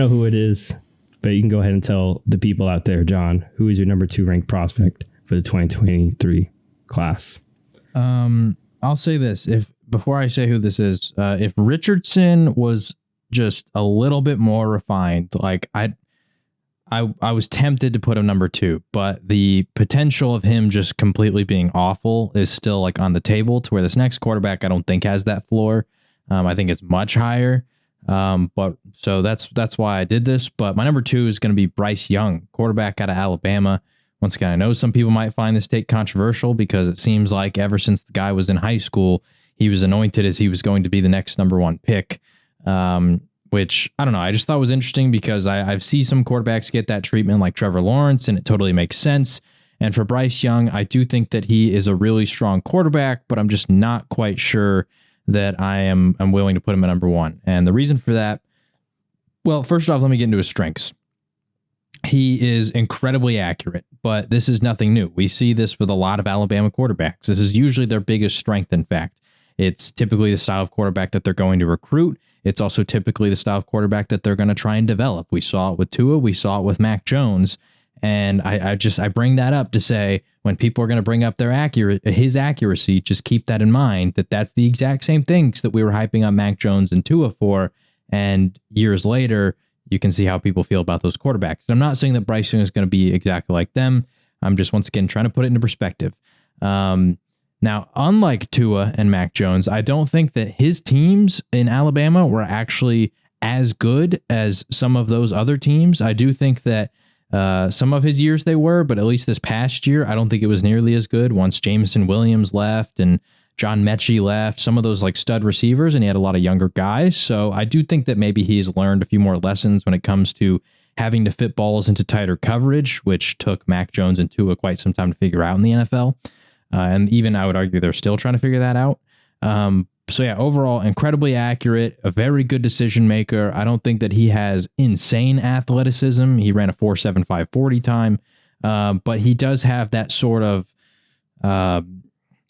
know who it is, but you can go ahead and tell the people out there, John, who is your number 2 ranked prospect for the 2023 class? I'll say this. Before I say who this is, if Richardson was just a little bit more refined, like I was tempted to put him number 2, but the potential of him just completely being awful is still like on the table, to where this next quarterback I don't think has that floor. I think it's much higher. But so that's why I did this. But my number 2 is going to be Bryce Young, quarterback out of Alabama. Once again, I know some people might find this take controversial because it seems like ever since the guy was in high school, he was anointed as he was going to be the next number 1 pick. Which I don't know. I just thought was interesting because I've seen some quarterbacks get that treatment like Trevor Lawrence, and it totally makes sense. And for Bryce Young, I do think that he is a really strong quarterback, but I'm just not quite sure that I'm willing to put him at number 1. And the reason for that, well, first off, let me get into his strengths. He is incredibly accurate, but this is nothing new. We see this with a lot of Alabama quarterbacks. This is usually their biggest strength, in fact. It's typically the style of quarterback that they're going to recruit. It's also typically the style of quarterback that they're going to try and develop. We saw it with Tua. We saw it with Mac Jones. And I bring that up to say, when people are going to bring up his accuracy, just keep that in mind, that that's the exact same things that we were hyping on Mac Jones and Tua for. And years later, you can see how people feel about those quarterbacks. And I'm not saying that Bryce Young is going to be exactly like them. I'm just, once again, trying to put it into perspective. Now, unlike Tua and Mac Jones, I don't think that his teams in Alabama were actually as good as some of those other teams. I do think that some of his years they were, but at least this past year, I don't think it was nearly as good once Jameson Williams left and John Mechie left, some of those like stud receivers, and he had a lot of younger guys. So I do think that maybe he's learned a few more lessons when it comes to having to fit balls into tighter coverage, which took Mac Jones and Tua quite some time to figure out in the NFL. And even I would argue they're still trying to figure that out. So yeah, overall, incredibly accurate, a very good decision maker. I don't think that he has insane athleticism. He ran a 4.75 40 time, but he does have that sort of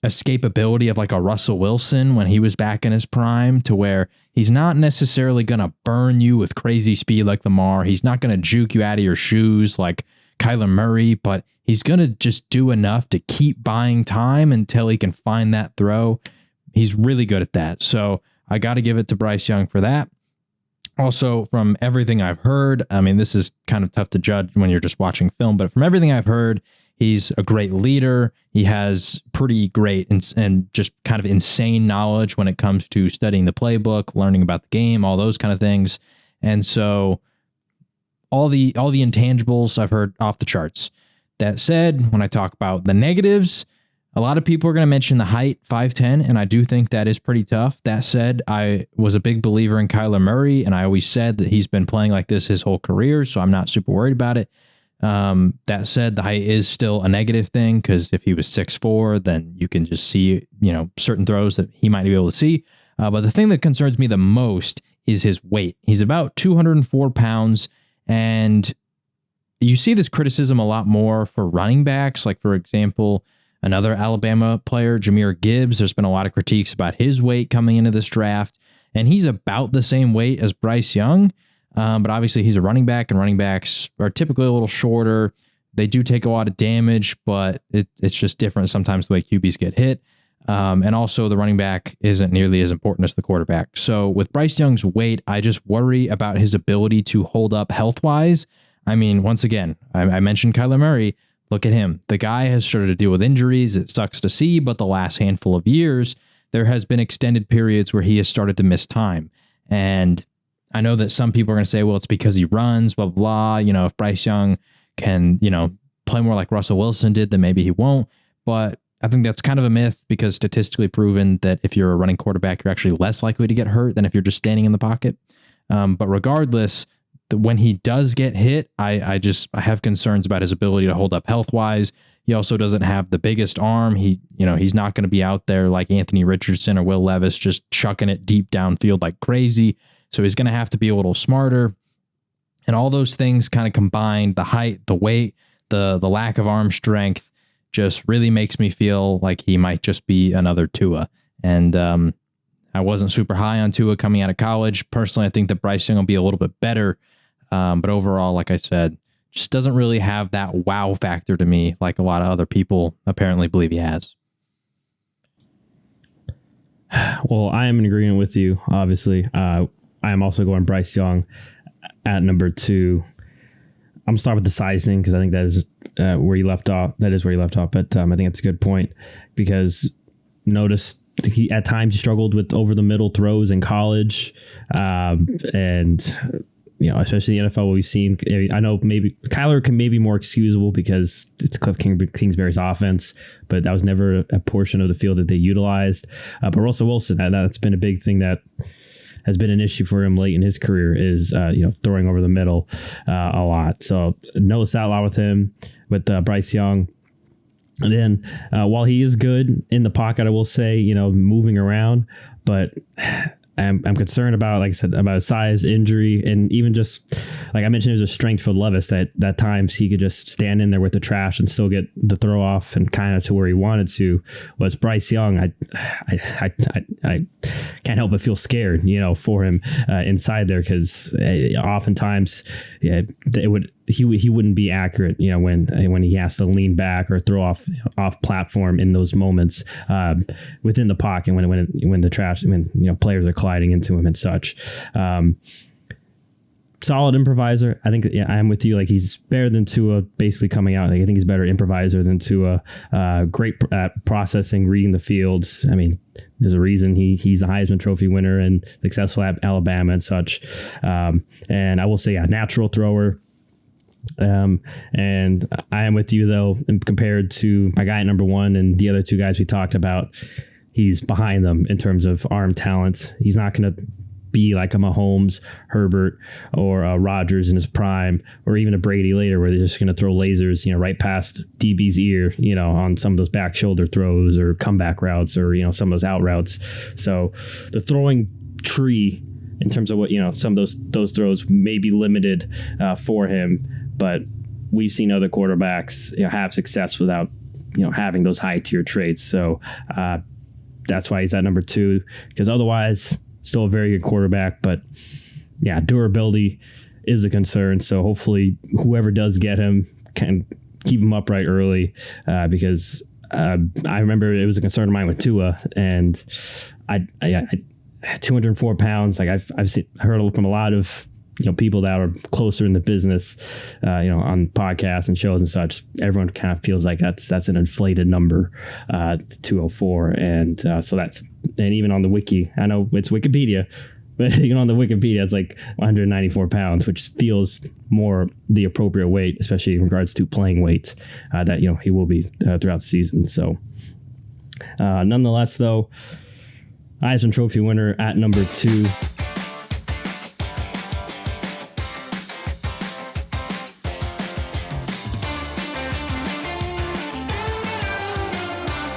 escapability of like a Russell Wilson when he was back in his prime, to where he's not necessarily going to burn you with crazy speed like Lamar. He's not going to juke you out of your shoes like Kyler Murray, but he's going to just do enough to keep buying time until he can find that throw. He's really good at that. So I got to give it to Bryce Young for that. Also, from everything I've heard, I mean, this is kind of tough to judge when you're just watching film, but from everything I've heard, he's a great leader. He has pretty great and just kind of insane knowledge when it comes to studying the playbook, learning about the game, all those kind of things. And so all the intangibles I've heard off the charts. That said, when I talk about the negatives, a lot of people are going to mention the height, 5'10", and I do think that is pretty tough. That said, I was a big believer in Kyler Murray, and I always said that he's been playing like this his whole career, so I'm not super worried about it. That said, the height is still a negative thing, because if he was 6'4", then you can just see, certain throws that he might be able to see. But the thing that concerns me the most is his weight. He's about 204 pounds, and you see this criticism a lot more for running backs. Like, for example, another Alabama player, Jahmyr Gibbs, there's been a lot of critiques about his weight coming into this draft, and he's about the same weight as Bryce Young. But obviously he's a running back, and running backs are typically a little shorter. They do take a lot of damage, but it's just different sometimes the way QBs get hit. And also the running back isn't nearly as important as the quarterback. So with Bryce Young's weight, I just worry about his ability to hold up health-wise. I mean, once again, I mentioned Kyler Murray. Look at him. The guy has started to deal with injuries. It sucks to see, but the last handful of years, there has been extended periods where he has started to miss time. And I know that some people are going to say, well, it's because he runs, blah, blah. If Bryce Young can, play more like Russell Wilson did, then maybe he won't. But I think that's kind of a myth, because statistically proven that if you're a running quarterback, you're actually less likely to get hurt than if you're just standing in the pocket. But regardless, when he does get hit, I have concerns about his ability to hold up health-wise. He also doesn't have the biggest arm. He's not going to be out there like Anthony Richardson or Will Levis just chucking it deep downfield like crazy. So he's going to have to be a little smarter. And all those things kind of combined, the height, the weight, the lack of arm strength, just really makes me feel like he might just be another Tua. And I wasn't super high on Tua coming out of college. Personally, I think that Bryce Young will be a little bit better But overall, like I said, just doesn't really have that wow factor to me like a lot of other people apparently believe he has. Well, I am in agreement with you, obviously. I am also going Bryce Young at number 2. I'm going to start with the sizing because I think that is where you left off. That is where you left off. But I think it's a good point because notice he at times struggled with over the middle throws in college. And especially in the NFL, what we've seen. I know maybe Kyler can maybe more excusable because it's Cliff Kingsbury's offense, but that was never a portion of the field that they utilized. But Russell Wilson, that's been a big thing that has been an issue for him late in his career is throwing over the middle a lot. So notice that a lot with him, with Bryce Young. And then while he is good in the pocket, I will say, moving around, but I'm concerned about, like I said, about his size, injury, and even just like I mentioned, there's a strength for Levis that times he could just stand in there with the trash and still get the throw off and kind of to where he wanted to. Was Bryce Young? I can't help but feel scared, for him inside there because oftentimes, he wouldn't be accurate, when he has to lean back or throw off platform in those moments within the pocket when players are colliding into him and such. Solid improviser. I think I'm with you. Like he's better than Tua basically coming out. Like, I think he's better improviser than Tua. Great at processing, reading the field. I mean, there's a reason he's a Heisman Trophy winner and successful at Alabama and such. And I will say a natural thrower. And I am with you though, compared to my guy at number 1 and the other 2 guys we talked about, he's behind them in terms of arm talent. He's not going to be like a Mahomes, Herbert, or Rodgers in his prime, or even a Brady later, where they're just going to throw lasers, right past DB's ear, on some of those back shoulder throws or comeback routes, or some of those out routes. So the throwing tree in terms of what some of those throws may be limited for him, but we've seen other quarterbacks have success without having those high tier traits. So that's why he's at number 2, because otherwise still a very good quarterback, but yeah, durability is a concern. So hopefully whoever does get him can keep him upright early because I remember it was a concern of mine with Tua, and I 204 pounds. Like I've heard from a lot of people that are closer in the business, on podcasts and shows and such. Everyone kind of feels like that's an inflated number, 204, and so and even on the wiki, I know it's Wikipedia, but even on the Wikipedia, it's like 194 pounds, which feels more the appropriate weight, especially in regards to playing weight that he will be throughout the season. So, nonetheless, though, Heisman Trophy winner at number 2.